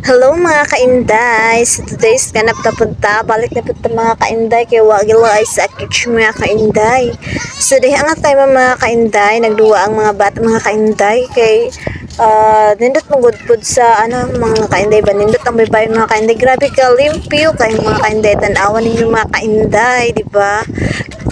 Hello mga kainday! So today's ganap na punta. Balik na punta mga kainday. Kaya wagil ay sa kitchen mga kainday. So diha nga tayo mga kainday. Nagduwa ang mga bata mga kainday. Kay nindot magudpod sa mga kainday ba? Nindot ang baybay mga kainday. Grabe ka limpyo kayo mga kainday. Tanawan ninyo mga kainday. Diba?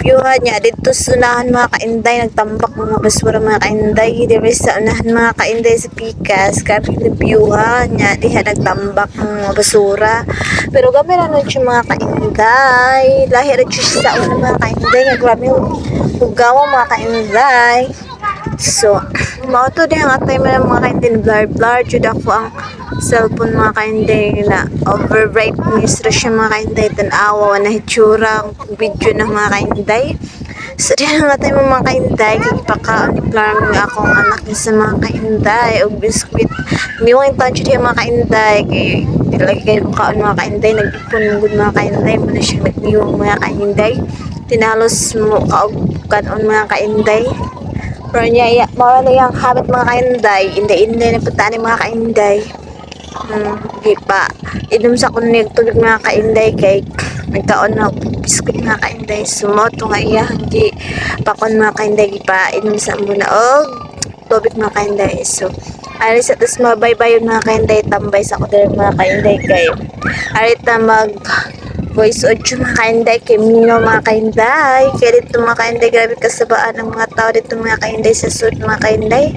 Viewhan niya dito sa unahan mga kainday, nagtambak mga basura mga kainday. Dito sa unahan mga kainday sa Pikas, grabe yung viewhan niya, diha nagtambak mga basura. Pero gabi na nun siya mga kainday, lahi rin siya sa unang mga kainday, nga grabe yung hugawa mga kainday. So, mao to din ang atay mo ng mga kainday, blur jud ako ang cellphone mga kainday na overbright misra siya mga kainday, tanawa na hitsura ang video ng mga kainday. So diyan nga tayo mga kainday, kipakaon ni Clark nga akong anak niya sa mga kainday o biskwit miwang taon siya mga kainday kay lagi kayo kaon mga kainday, nag-ipon mong mga kainday mo na siya nagmiwang mga kainday, tinalos mo kaon mga kainday. Pero niya, mawala na yung habit mga kainday, inday na punta ni mga kainday. Di pa. Inom sa kunig tulog mga kainday kay nagkaon na biskuit mga kainday. Sumoto nga iya. Di pakon mga kainday pa. Inom sa muna. O tubig mga kainday. So, alis at tas mabaybayon mga kainday. Tambay sa kuder mga kainday kay alit na mag voice audio mga kainday kay Mino mga kainday. Kaya dito mga kainday, grabe kasabaan ng mga tao dito mga kainday sa suit mga kainday.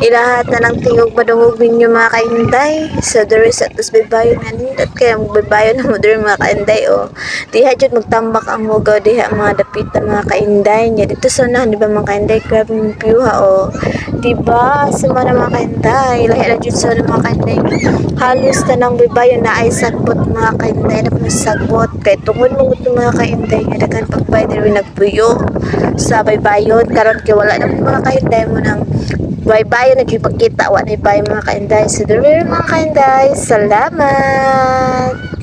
Ilahat na ng tingog madungog ninyo mga kainday. So there is at this baybayon na nindot kaya magbaybayon na mo there mga kainday. O diha dyan magtambak ang hugaw diha mga dapitan mga kainday niya. Dito sa unahan diba mga kainday, grabe yung view ha o. Diba sa mga kainday, lahi na dyan sa mga kainday. Halos na ng baybayon na ay sagbot mga kainday na masagbot. Kaya tungod mo mga kainday nga dagan pagbay na rin nagpuyo sa baybayon. Karon kay wala na mga kainday mo ng baybayon na pagkita wala na bayo mga kainday. So there mga kainday, salamat!